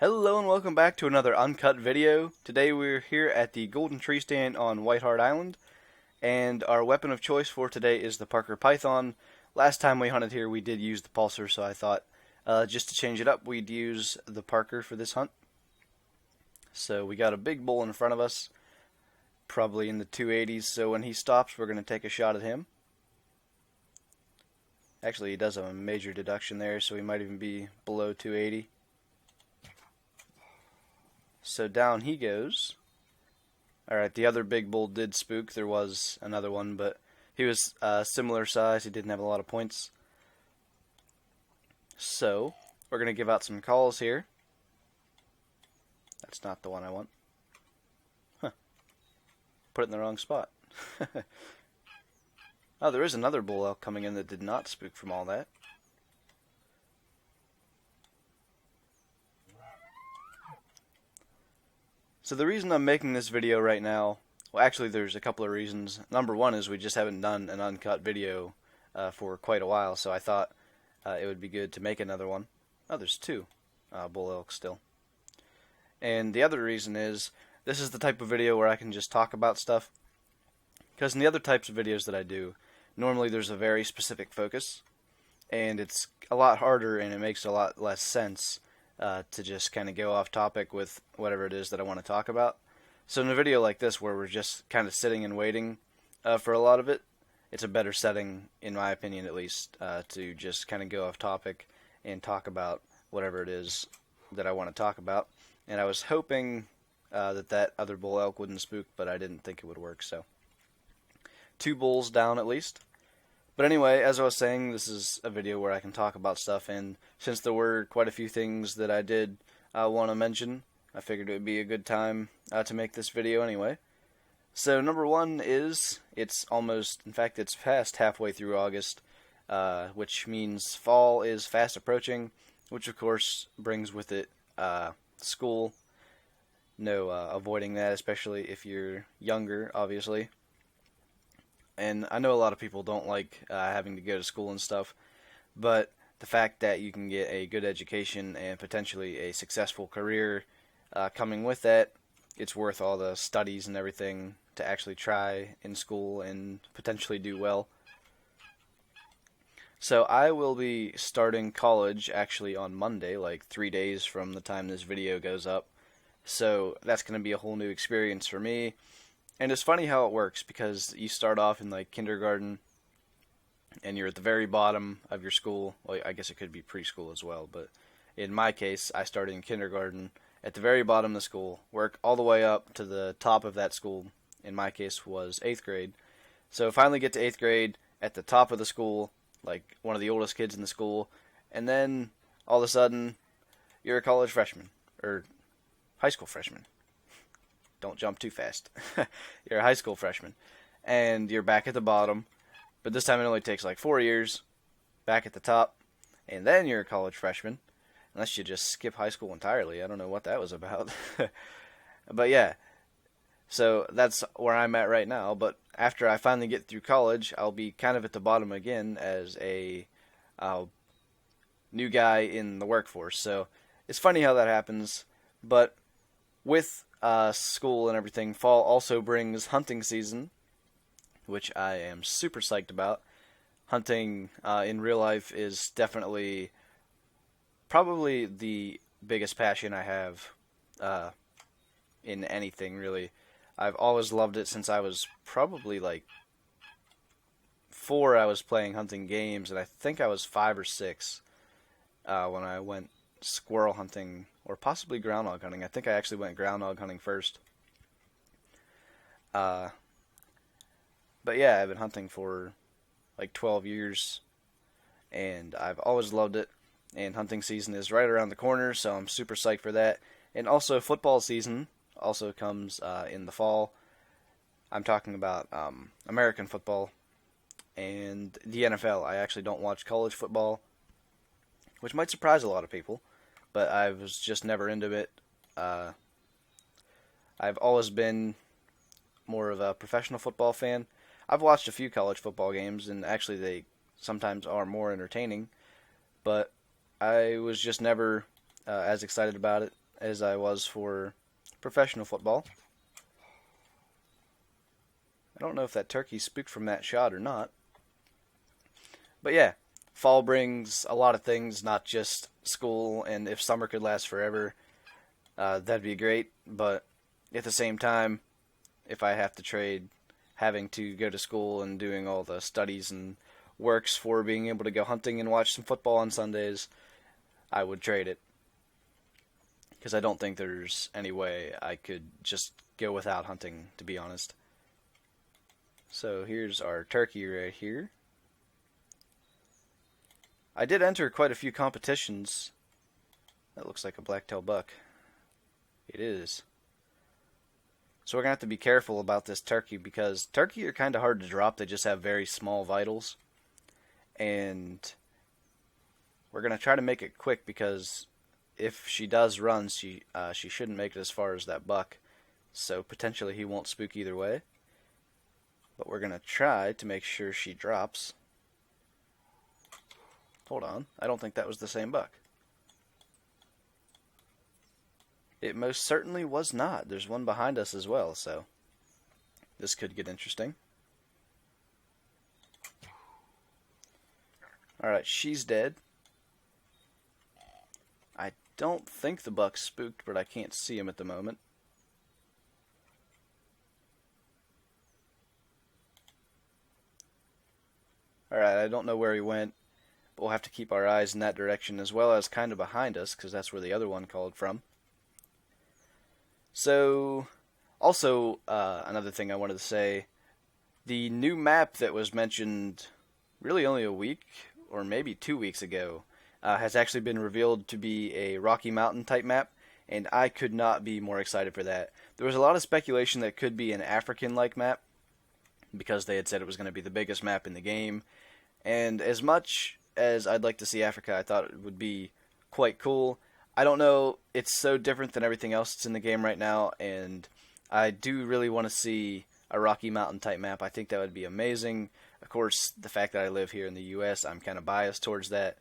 Hello and welcome back to another Uncut video. Today we're here at the Golden Treestand on Whitehart Island, and our weapon of choice for today is the Parker Python. Last time we hunted here we did use the Pulsar, so I thought just to change it up we'd use the Parker for this hunt. So we got a big bull in front of us, probably in the 280s, so when he stops we're going to take a shot at him. Actually he does have a major deduction there, so he might even be below 280. So down he goes. Alright, the other big bull did spook. There was another one, but he was similar size. He didn't have a lot of points. So, we're going to give out some calls here. That's not the one I want. Huh. Put it in the wrong spot. Oh, there is another bull elk coming in that did not spook from all that. So the reason I'm making this video right now, well actually there's a couple of reasons. Number one is we just haven't done an uncut video for quite a while, so I thought it would be good to make another one. Oh, there's two bull elk still. And the other reason is, this is the type of video where I can just talk about stuff. Because in the other types of videos that I do, normally there's a very specific focus, and it's a lot harder and it makes a lot less sense to just kind of go off topic with whatever it is that I want to talk about. So in a video like this where we're just kind of sitting and waiting for a lot of it, it's a better setting, in my opinion at least, to just kind of go off topic and talk about whatever it is that I want to talk about. And I was hoping that other bull elk wouldn't spook, but I didn't think it would work, so. Two bulls down at least. But anyway, as I was saying, this is a video where I can talk about stuff, and since there were quite a few things that I did want to mention, I figured it would be a good time to make this video anyway. So number one is, it's past halfway through August, which means fall is fast approaching, which of course brings with it school. No avoiding that, especially if you're younger, obviously. And I know a lot of people don't like having to go to school and stuff, but the fact that you can get a good education and potentially a successful career coming with that, it's worth all the studies and everything to actually try in school and potentially do well. So I will be starting college actually on Monday, like 3 days from the time this video goes up. So that's going to be a whole new experience for me. And it's funny how it works, because you start off in like kindergarten and you're at the very bottom of your school. Well, I guess it could be preschool as well, but in my case I started in kindergarten at the very bottom of the school, work all the way up to the top of that school. In my case was 8th grade. So finally get to 8th grade at the top of the school, like one of the oldest kids in the school, and then all of a sudden you're a college freshman, or high school freshman. Don't jump too fast. You're a high school freshman, and you're back at the bottom, but this time it only takes like 4 years, back at the top, and then you're a college freshman, unless you just skip high school entirely. I don't know what that was about. But yeah, so that's where I'm at right now, but after I finally get through college, I'll be kind of at the bottom again as a new guy in the workforce. So it's funny how that happens, but with school and everything, fall also brings hunting season, which I am super psyched about. Hunting in real life is definitely probably the biggest passion I have in anything, really. I've always loved it since I was probably like 4. I was playing hunting games, and I think I was 5 or 6 when I went squirrel hunting, or possibly groundhog hunting. I think I actually went groundhog hunting first. But yeah, I've been hunting for like 12 years, and I've always loved it, and hunting season is right around the corner, so I'm super psyched for that. And also football season also comes in the fall. I'm talking about American football and the NFL. I actually don't watch college football, which might surprise a lot of people, but I was just never into it. I've always been more of a professional football fan. I've watched a few college football games, and actually they sometimes are more entertaining, but I was just never as excited about it as I was for professional football. I don't know if that turkey spooked from that shot or not. But yeah, fall brings a lot of things, not just school, and if summer could last forever, that'd be great. But at the same time, if I have to trade having to go to school and doing all the studies and works for being able to go hunting and watch some football on Sundays, I would trade it. Because I don't think there's any way I could just go without hunting, to be honest. So here's our turkey right here. I did enter quite a few competitions. That looks like a black-tailed buck. It is. So we're going to have to be careful about this turkey because turkey are kind of hard to drop. They just have very small vitals. And we're going to try to make it quick because if she does run, she shouldn't make it as far as that buck. So potentially he won't spook either way. But we're going to try to make sure she drops. Hold on. I don't think that was the same buck. It most certainly was not. There's one behind us as well, so this could get interesting. Alright, she's dead. I don't think the buck's spooked, but I can't see him at the moment. Alright, I don't know where he went, but we'll have to keep our eyes in that direction as well as kind of behind us, because that's where the other one called from. So, also, another thing I wanted to say, the new map that was mentioned really only a week, or maybe 2 weeks ago, has actually been revealed to be a Rocky Mountain type map, and I could not be more excited for that. There was a lot of speculation that it could be an African-like map, because they had said it was going to be the biggest map in the game, and as much as I'd like to see Africa, I thought it would be quite cool. I don't know, it's so different than everything else that's in the game right now, and I do really want to see a Rocky Mountain type map. I think that would be amazing. Of course, the fact that I live here in the US, I'm kind of biased towards that,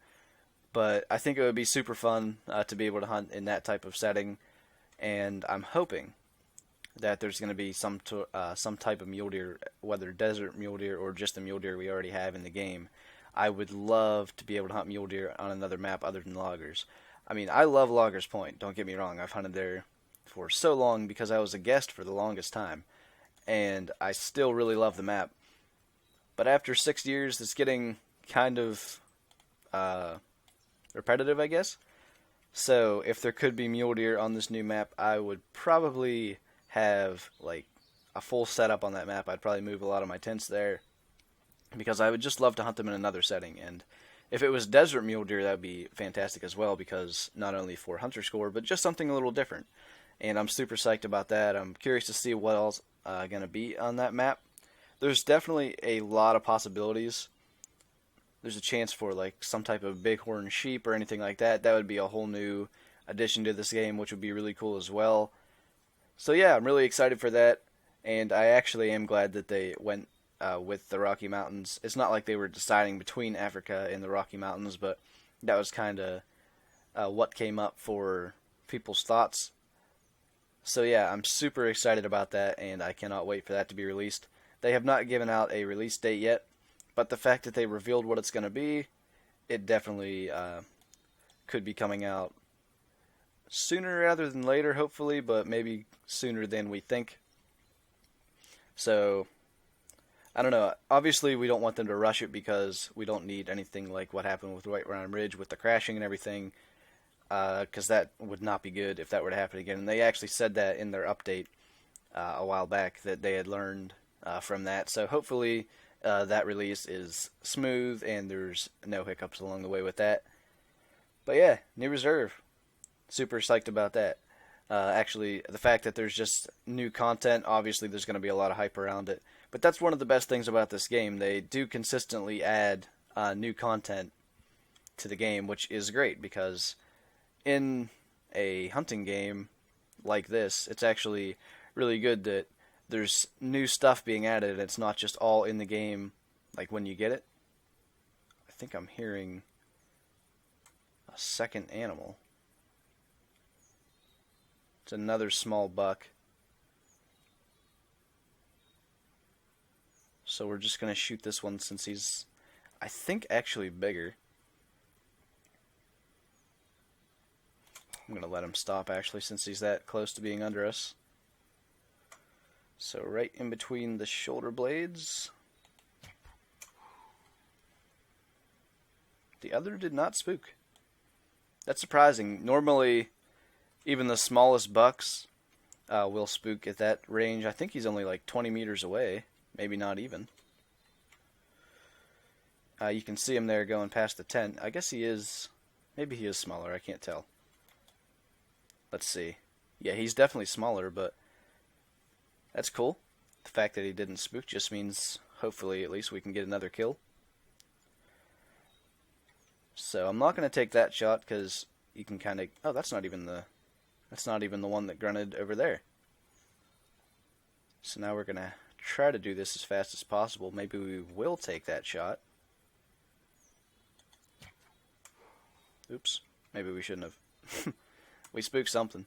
but I think it would be super fun to be able to hunt in that type of setting, and I'm hoping that there's going to be some type of mule deer, whether desert mule deer or just the mule deer we already have in the game. I would love to be able to hunt mule deer on another map other than Loggers. I mean, I love Loggers Point, don't get me wrong. I've hunted there for so long because I was a guest for the longest time, and I still really love the map. But after 6 years, it's getting kind of repetitive, I guess. So if there could be mule deer on this new map, I would probably have like a full setup on that map. I'd probably move a lot of my tents there because I would just love to hunt them in another setting. And if it was desert mule deer, that would be fantastic as well, because not only for hunter score, but just something a little different. And I'm super psyched about that. I'm curious to see what else going to be on that map. There's definitely a lot of possibilities. There's a chance for like some type of bighorn sheep or anything like that. That would be a whole new addition to this game, which would be really cool as well. So yeah, I'm really excited for that, and I actually am glad that they went with the Rocky Mountains. It's not like they were deciding between Africa and the Rocky Mountains, but that was kind of what came up for people's thoughts. So yeah, I'm super excited about that, and I cannot wait for that to be released. They have not given out a release date yet, but the fact that they revealed what it's going to be, it definitely could be coming out sooner rather than later, hopefully, but maybe sooner than we think. So I don't know. Obviously, we don't want them to rush it because we don't need anything like what happened with Whitehart Ridge with the crashing and everything, because that would not be good if that were to happen again. And they actually said that in their update a while back, that they had learned from that. So hopefully that release is smooth and there's no hiccups along the way with that. But yeah, new reserve. Super psyched about that. Actually, the fact that there's just new content, obviously there's going to be a lot of hype around it. But that's one of the best things about this game. They do consistently add new content to the game, which is great, because in a hunting game like this, it's actually really good that there's new stuff being added, and it's not just all in the game, like when you get it. I think I'm hearing a second animal. It's another small buck. So we're just going to shoot this one since he's, I think, actually bigger. I'm going to let him stop, actually, since he's that close to being under us. So right in between the shoulder blades. The other did not spook. That's surprising. Normally, even the smallest bucks will spook at that range. I think he's only like 20 meters away. Maybe not even. You can see him there going past the tent. I guess he is... Maybe he is smaller. I can't tell. Let's see. Yeah, he's definitely smaller, but that's cool. The fact that he didn't spook just means hopefully at least we can get another kill. So I'm not going to take that shot because you can kind of... Oh, that's not even the one that grunted over there. So now we're going to try to do this as fast as possible. Maybe we will take that shot. Oops. Maybe we shouldn't have. We spooked something.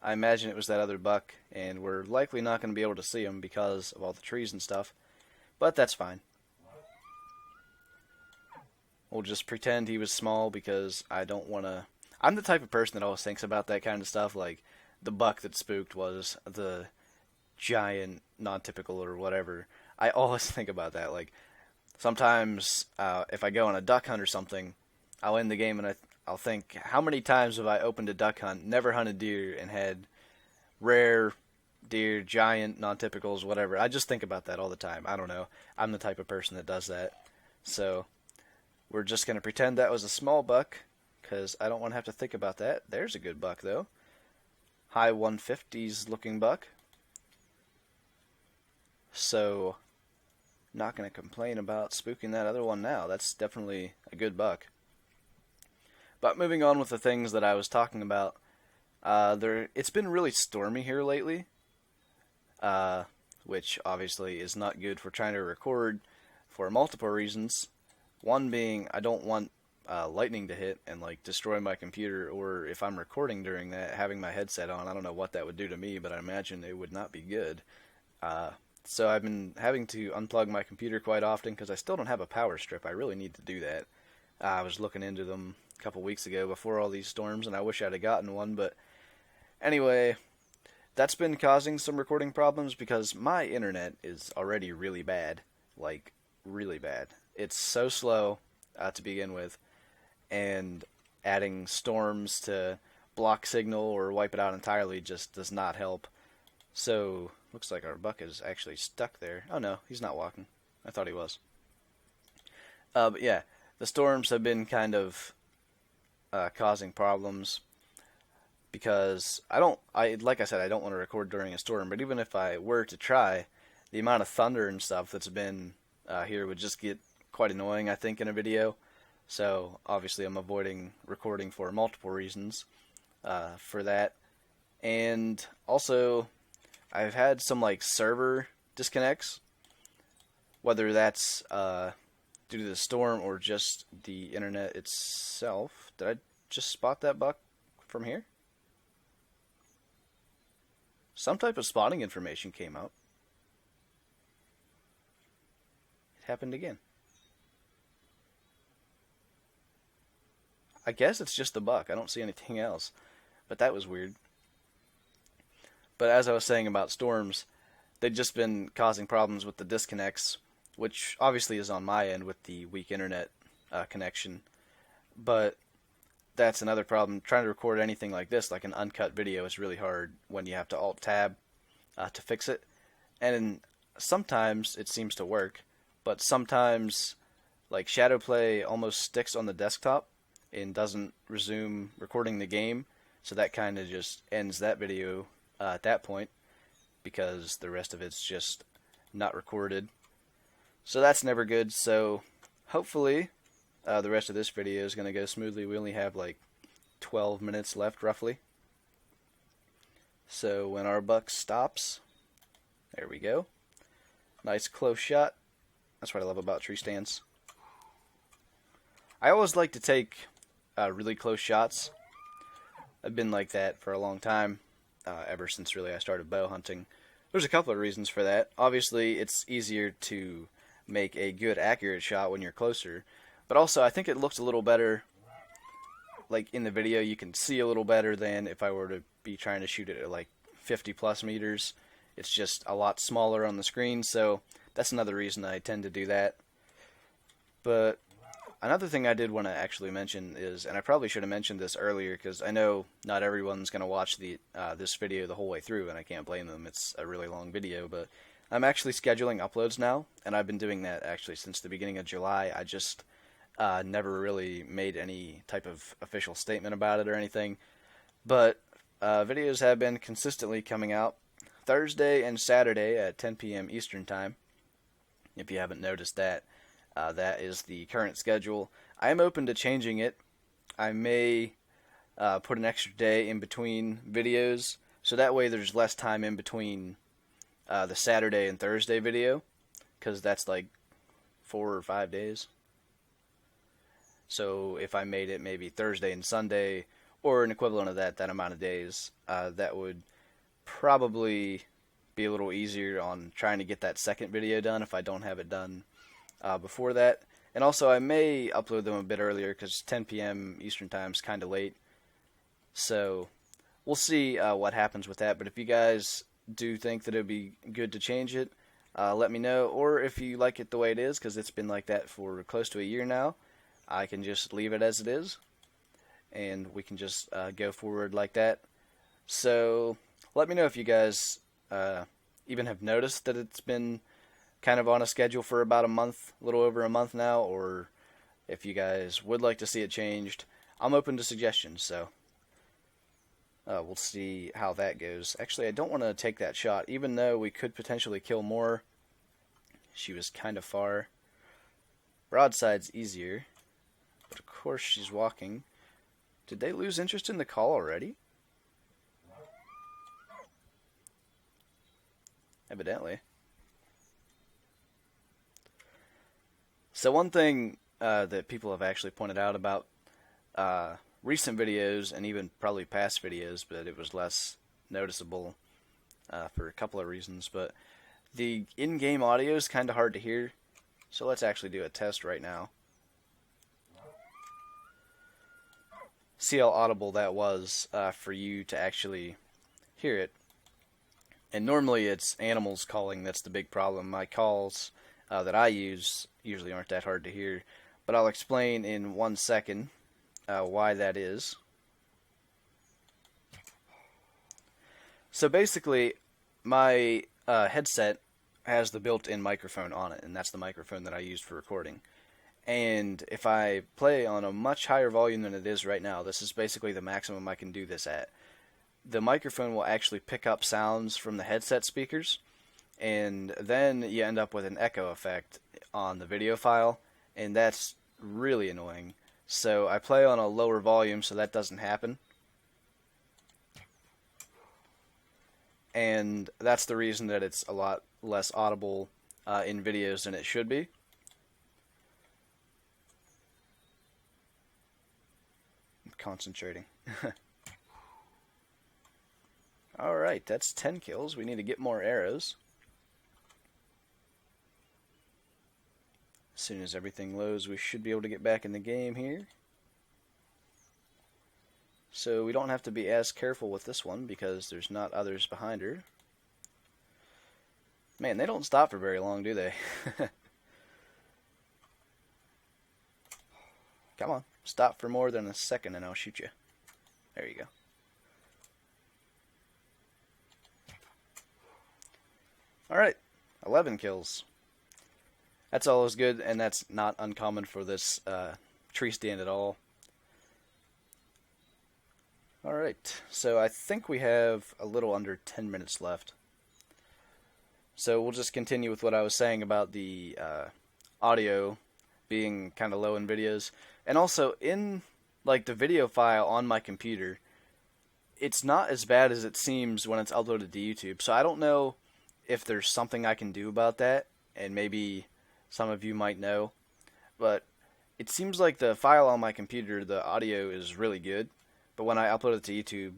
I imagine it was that other buck, and we're likely not going to be able to see him because of all the trees and stuff. But that's fine. We'll just pretend he was small because I don't want to... I'm the type of person that always thinks about that kind of stuff, like the buck that spooked was the giant, non-typical or whatever. I always think about that. Like, sometimes if I go on a duck hunt or something, I'll end the game and I'll think, how many times have I opened a duck hunt, never hunted deer, and had rare deer, giant, non-typicals, whatever. I just think about that all the time. I don't know. I'm the type of person that does that. So we're just going to pretend that was a small buck, because I don't want to have to think about that. There's a good buck, though. High 150s looking buck. So, not going to complain about spooking that other one now. That's definitely a good buck. But moving on with the things that I was talking about, it's been really stormy here lately, which obviously is not good for trying to record for multiple reasons. One being, I don't want lightning to hit and like destroy my computer, or if I'm recording during that, having my headset on, I don't know what that would do to me, but I imagine it would not be good. So I've been having to unplug my computer quite often because I still don't have a power strip. I really need to do that. I was looking into them a couple weeks ago before all these storms, and I wish I'd have gotten one, but anyway, that's been causing some recording problems because my internet is already really bad, like really bad. It's so slow to begin with, and adding storms to block signal or wipe it out entirely just does not help. So, looks like our buck is actually stuck there. Oh no, he's not walking. I thought he was. But yeah, the storms have been kind of causing problems because like I said, I don't want to record during a storm, but even if I were to try, the amount of thunder and stuff that's been here would just get quite annoying, I think, in a video. So obviously I'm avoiding recording for multiple reasons for that. And also, I've had some like server disconnects, whether that's due to the storm or just the internet itself. Did I just spot that buck from here? Some type of spotting information came out. It happened again. I guess it's just the buck. I don't see anything else. But that was weird. But as I was saying about storms, they've just been causing problems with the disconnects, which obviously is on my end with the weak internet connection. But that's another problem. Trying to record anything like this, like an uncut video, is really hard when you have to Alt-Tab to fix it. And sometimes it seems to work, but sometimes like Shadowplay almost sticks on the desktop and doesn't resume recording the game, so that kind of just ends that video at that point because the rest of it's just not recorded. So that's never good. So hopefully the rest of this video is going to go smoothly. We only have like 12 minutes left roughly. So when our buck stops, there we go. Nice close shot. That's what I love about tree stands. I always like to take really close shots. I've been like that for a long time. ever since really I started bow hunting. There's a couple of reasons for that. Obviously, it's easier to make a good, accurate shot when you're closer, but also I think it looks a little better. Like in the video, you can see a little better than if I were to be trying to shoot it at like 50 plus meters. It's just a lot smaller on the screen, so that's another reason I tend to do that. But another thing I did want to actually mention is, and I probably should have mentioned this earlier because I know not everyone's going to watch this video the whole way through, and I can't blame them. It's a really long video, but I'm actually scheduling uploads now, and I've been doing that actually since the beginning of July. I just never really made any type of official statement about it or anything, but videos have been consistently coming out Thursday and Saturday at 10 p.m. Eastern Time. If you haven't noticed that, that is the current schedule. I am open to changing it. I may put an extra day in between videos, so that way there's less time in between the Saturday and Thursday video, because that's like 4 or 5 days. So if I made it maybe Thursday and Sunday, or an equivalent of that amount of days, that would probably be a little easier on trying to get that second video done if I don't have it done before that. And also I may upload them a bit earlier because 10 p.m. Eastern Time is kind of late. So we'll see what happens with that. But if you guys do think that it would be good to change it, let me know. Or if you like it the way it is, because it's been like that for close to a year now, I can just leave it as it is, and we can just go forward like that. So let me know if you guys even have noticed that it's been kind of on a schedule for about a month, a little over a month now, or if you guys would like to see it changed. I'm open to suggestions, so we'll see how that goes. Actually, I don't want to take that shot, even though we could potentially kill more. She was kind of far. Broadside's easier, but of course she's walking. Did they lose interest in the call already? Evidently. So one thing that people have actually pointed out about recent videos, and even probably past videos, but it was less noticeable for a couple of reasons, but the in-game audio is kind of hard to hear. So let's actually do a test right now. See how audible that was for you to actually hear it. And normally it's animals calling that's the big problem. My calls that I use usually aren't that hard to hear, but I'll explain in 1 second why that is. So basically, my headset has the built-in microphone on it, and that's the microphone that I use for recording. And if I play on a much higher volume than it is right now, this is basically the maximum I can do this at, the microphone will actually pick up sounds from the headset speakers, and then you end up with an echo effect on the video file, and that's really annoying. So I play on a lower volume so that doesn't happen. And that's the reason that it's a lot less audible in videos than it should be. I'm concentrating. Alright, that's 10 kills. We need to get more arrows. As soon as everything loads, we should be able to get back in the game here. So we don't have to be as careful with this one because there's not others behind her. Man, they don't stop for very long, do they? Come on, stop for more than a second and I'll shoot you. There you go. Alright, 11 kills. That's always good, and that's not uncommon for this tree stand at all. Alright, so I think we have a little under 10 minutes left. So we'll just continue with what I was saying about the audio being kind of low in videos. And also, in like the video file on my computer, it's not as bad as it seems when it's uploaded to YouTube. So I don't know if there's something I can do about that, and maybe some of you might know, but it seems like the file on my computer, the audio is really good, but when I upload it to YouTube,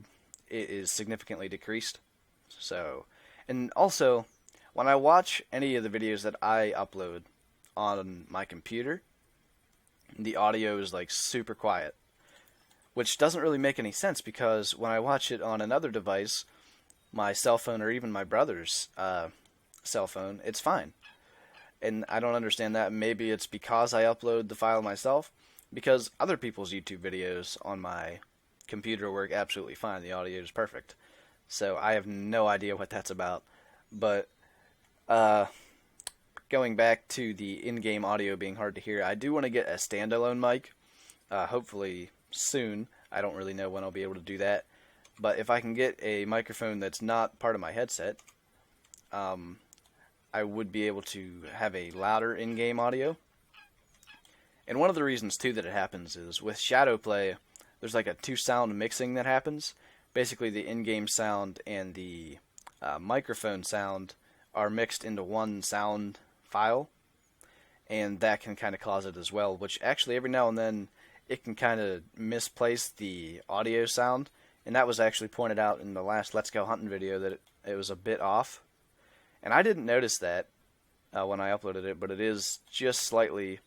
it is significantly decreased. So, and also, when I watch any of the videos that I upload on my computer, the audio is like super quiet, which doesn't really make any sense because when I watch it on another device, my cell phone or even my brother's cell phone, it's fine. And I don't understand that. Maybe it's because I upload the file myself, because other people's YouTube videos on my computer work absolutely fine. The audio is perfect. So I have no idea what that's about. But going back to the in-game audio being hard to hear, I do want to get a standalone mic, hopefully soon. I don't really know when I'll be able to do that. But if I can get a microphone that's not part of my headset, I would be able to have a louder in-game audio. And one of the reasons, too, that it happens is with Shadowplay, there's like a two-sound mixing that happens. Basically, the in-game sound and the microphone sound are mixed into one sound file, and that can kind of cause it as well, which actually every now and then it can kind of misplace the audio sound, and that was actually pointed out in the last Let's Go Hunting video that it was a bit off. And I didn't notice that when I uploaded it, but it is just slightly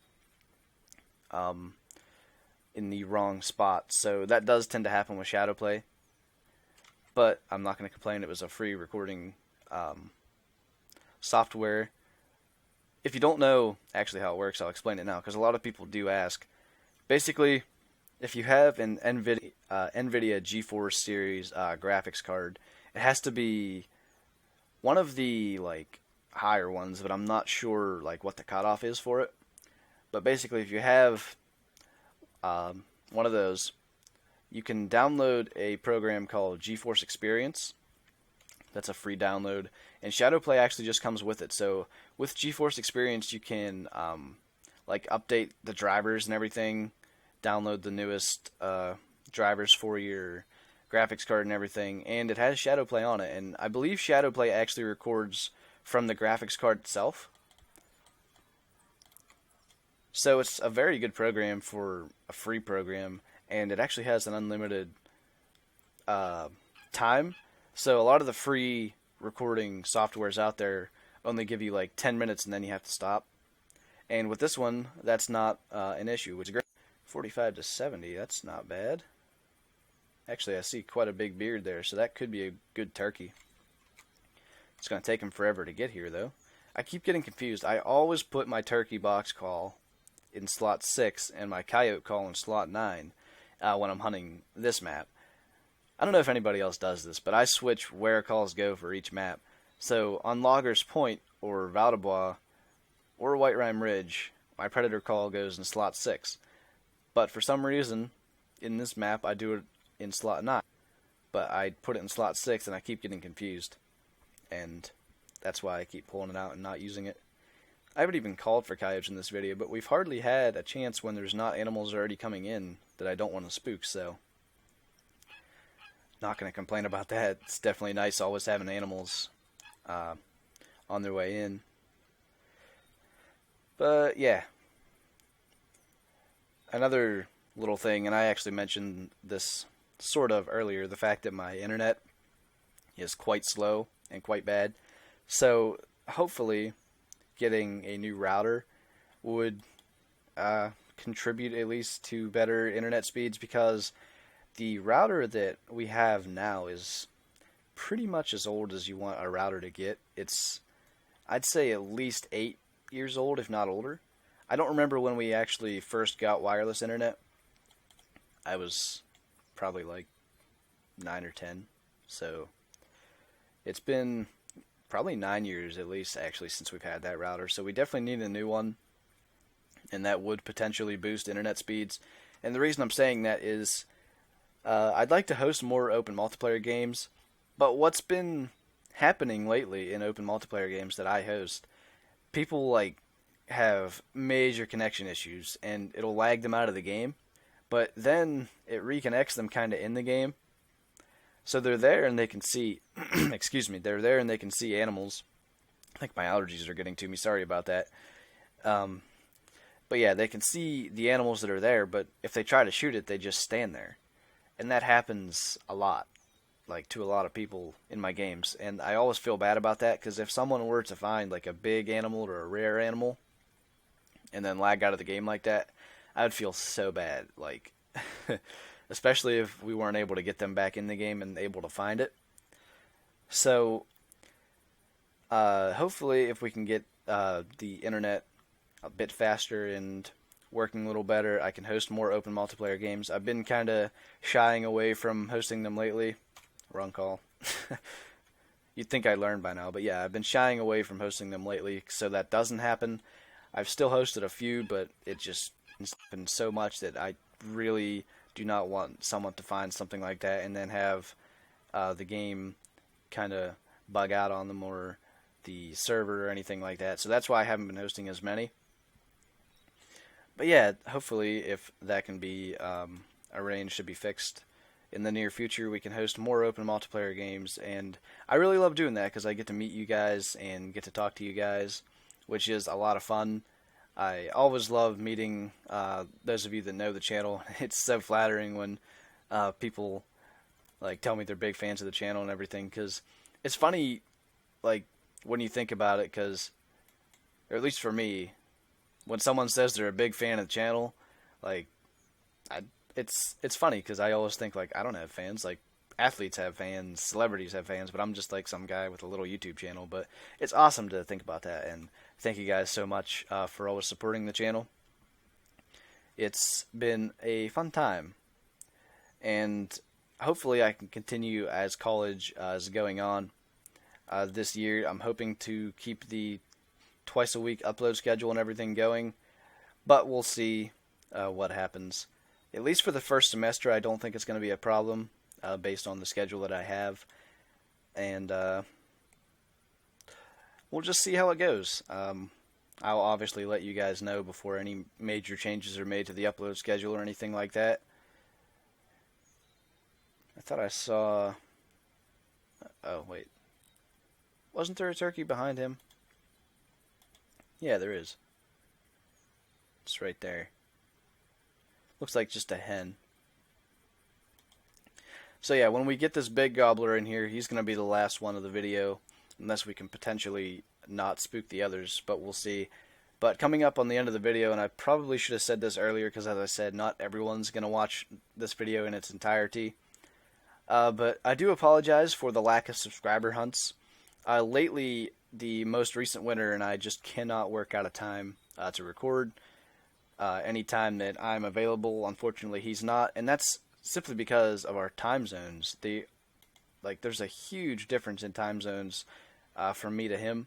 in the wrong spot. So that does tend to happen with Shadowplay. But I'm not going to complain. It was a free recording software. If you don't know actually how it works, I'll explain it now, because a lot of people do ask. Basically, if you have an NVIDIA GeForce series graphics card, it has to be one of the like higher ones, but I'm not sure like what the cutoff is for it. But basically, if you have one of those, you can download a program called GeForce Experience. That's a free download, and Shadowplay actually just comes with it. So with GeForce Experience, you can like update the drivers and everything, download the newest drivers for your graphics card and everything, and it has Shadowplay on it. And I believe Shadowplay actually records from the graphics card itself. So it's a very good program for a free program, and it actually has an unlimited time. So a lot of the free recording softwares out there only give you like 10 minutes and then you have to stop. And with this one, that's not an issue, which is great. 45 to 70, that's not bad. Actually, I see quite a big beard there, so that could be a good turkey. It's going to take him forever to get here, though. I keep getting confused. I always put my turkey box call in slot 6 and my coyote call in slot 9 when I'm hunting this map. I don't know if anybody else does this, but I switch where calls go for each map. So on Loggers Point or Valdebois or White Rime Ridge, my predator call goes in slot 6. But for some reason, in this map, I do it in slot 9. But I put it in slot 6 and I keep getting confused. And that's why I keep pulling it out and not using it. I haven't even called for coyotes in this video, but we've hardly had a chance when there's not animals already coming in that I don't want to spook, so not going to complain about that. It's definitely nice always having animals on their way in. But yeah, another little thing, and I actually mentioned this sort of earlier, the fact that my internet is quite slow and quite bad. So hopefully getting a new router would contribute at least to better internet speeds, because the router that we have now is pretty much as old as you want a router to get. It's, I'd say, at least 8 years old, if not older. I don't remember when we actually first got wireless internet. I was probably like 9 or 10, so it's been probably 9 years at least actually since we've had that router. So we definitely need a new one, and that would potentially boost internet speeds. And the reason I'm saying that is I'd like to host more open multiplayer games, but what's been happening lately in open multiplayer games that I host, people like have major connection issues and it'll lag them out of the game, but then it reconnects them kind of in the game. So they're there and they can see excuse me, they're there and they can see animals. I think my allergies are getting to me, sorry about that. But yeah, they can see the animals that are there, but if they try to shoot it, they just stand there. And that happens a lot. like to a lot of people in my games, and I always feel bad about that because if someone were to find like a big animal or a rare animal and then lag out of the game like that, I would feel so bad, like especially if we weren't able to get them back in the game and able to find it. So hopefully if we can get the internet a bit faster and working a little better, I can host more open multiplayer games. I've been kind of shying away from hosting them lately. Wrong call. You'd think I learned by now, but yeah, I've been shying away from hosting them lately, so that doesn't happen. I've still hosted a few, but it just has been so much that I really do not want someone to find something like that and then have the game kind of bug out on them or the server or anything like that. So that's why I haven't been hosting as many. But yeah, hopefully if that can be arranged to be fixed in the near future, we can host more open multiplayer games. And I really love doing that because I get to meet you guys and get to talk to you guys, which is a lot of fun. I always love meeting those of you that know the channel. It's so flattering when people like tell me they're big fans of the channel and everything, because it's funny, like when you think about it, because, or at least for me, when someone says they're a big fan of the channel, like, it's funny because I always think like I don't have fans. Like athletes have fans, celebrities have fans, but I'm just like some guy with a little YouTube channel. But it's awesome to think about that, and thank you guys so much for always supporting the channel. It's been a fun time, and hopefully I can continue as college is going on this year. I'm hoping to keep the twice a week upload schedule and everything going, but we'll see what happens. At least for the first semester, I don't think it's going to be a problem based on the schedule that I have, and we'll just see how it goes. I'll obviously let you guys know before any major changes are made to the upload schedule or anything like that. I thought I saw... Oh, wait. Wasn't there a turkey behind him? Yeah, there is. It's right there. Looks like just a hen. So yeah, when we get this big gobbler in here, he's going to be the last one of the video, unless we can potentially not spook the others, but we'll see. But coming up on the end of the video, and I probably should have said this earlier, because as I said, not everyone's going to watch this video in its entirety. But I do apologize for the lack of subscriber hunts. Lately, the most recent winter and I just cannot work out a time to record. Any time that I'm available, unfortunately, he's not, and that's simply because of our time zones. There's a huge difference in time zones from me to him,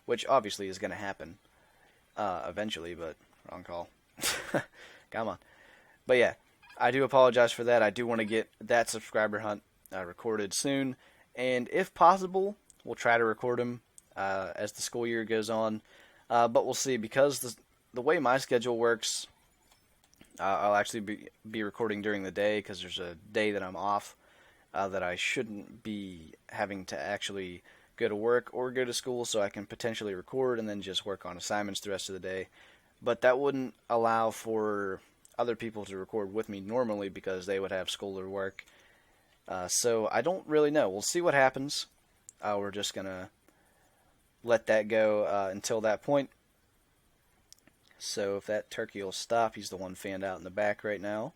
which obviously is going to happen eventually, but wrong call. Come on. But yeah, I do apologize for that. I do want to get that subscriber hunt recorded soon, and if possible, we'll try to record him as the school year goes on, but we'll see, because the way my schedule works, I'll actually be recording during the day, because there's a day that I'm off that I shouldn't be having to actually go to work or go to school, so I can potentially record and then just work on assignments the rest of the day. But that wouldn't allow for other people to record with me normally, because they would have school or work. So I don't really know. We'll see what happens. We're just going to let that go until that point. So if that turkey will stop, he's the one fanned out in the back right now.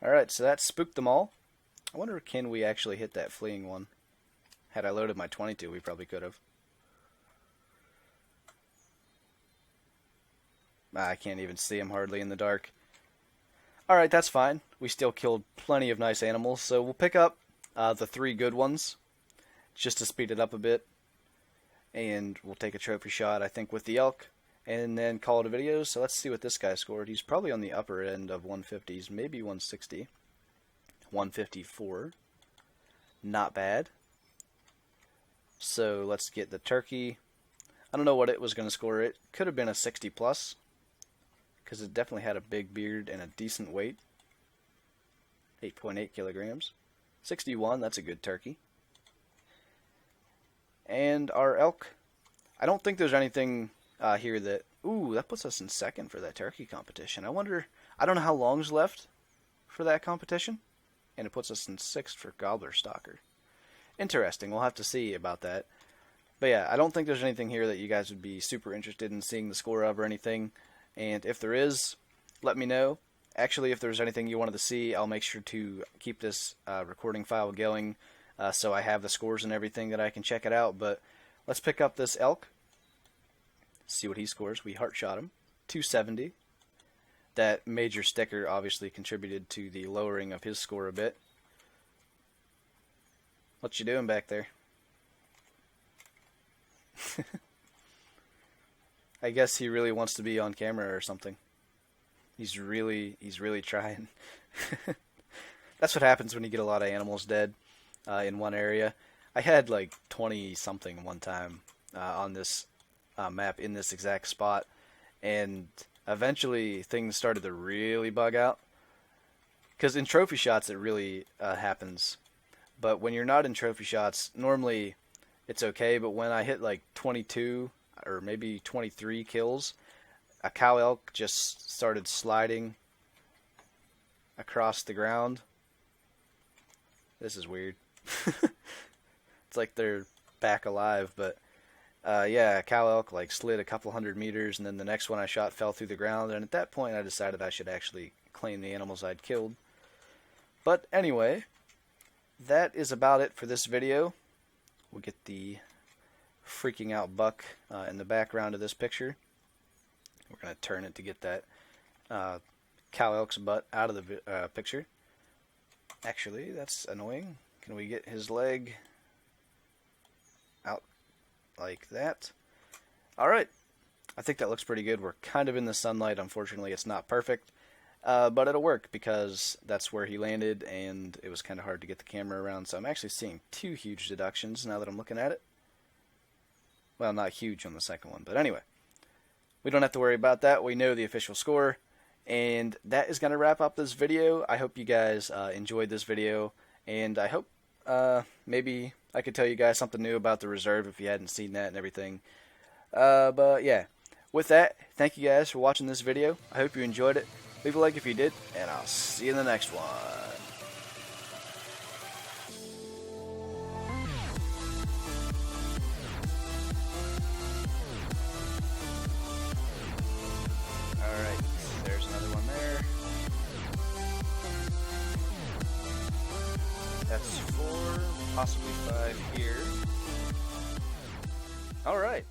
Alright, so that spooked them all. I wonder, can we actually hit that fleeing one? Had I loaded my 22, we probably could have. I can't even see him hardly in the dark. Alright, that's fine. We still killed plenty of nice animals, so we'll pick up the 3 good ones, just to speed it up a bit, and we'll take a trophy shot, I think, with the elk, and then call it a video. So let's see what this guy scored. He's probably on the upper end of 150s, maybe 160. 154. Not bad. So let's get the turkey. I don't know what it was going to score. It could have been a 60 plus, because it definitely had a big beard and a decent weight. 8.8 kilograms. 61, that's a good turkey. And our elk, I don't think there's anything here that, ooh, that puts us in second for that turkey competition. I don't know how long's left for that competition, and it puts us in sixth for gobbler stalker. Interesting. We'll have to see about that. But yeah, I don't think there's anything here that you guys would be super interested in seeing the score of or anything. And if there is, let me know. Actually, if there's anything you wanted to see, I'll make sure to keep this recording file going so I have the scores and everything that I can check it out. But let's pick up this elk. See what he scores. We heart shot him. 270. That major sticker obviously contributed to the lowering of his score a bit. What you doing back there? I guess he really wants to be on camera or something. He's really trying. That's what happens when you get a lot of animals dead in one area. I had like 20 something one time on this map in this exact spot, and eventually things started to really bug out. Because in trophy shots it really happens, but when you're not in trophy shots, normally it's okay. But when I hit like 22 or maybe 23 kills, a cow elk just started sliding across the ground. This is weird. It's like they're back alive, but yeah, a cow elk like slid a couple hundred meters, and then the next one I shot fell through the ground, and at that point I decided I should actually claim the animals I'd killed. But anyway, that is about it for this video. We'll get the freaking out buck in the background of this picture. We're going to turn it to get that cow elk's butt out of the picture. Actually, that's annoying. Can we get his leg out like that? Alright, I think that looks pretty good. We're kind of in the sunlight. Unfortunately, it's not perfect, but it'll work because that's where he landed, and it was kind of hard to get the camera around. So I'm actually seeing two huge deductions now that I'm looking at it. Well, not huge on the second one, but anyway. We don't have to worry about that. We know the official score. And that is going to wrap up this video. I hope you guys enjoyed this video. And I hope maybe I could tell you guys something new about the reserve if you hadn't seen that and everything. But yeah, with that, thank you guys for watching this video. I hope you enjoyed it. Leave a like if you did, and I'll see you in the next one. Alright, there's another one there. That's 4, possibly 5 here. Alright.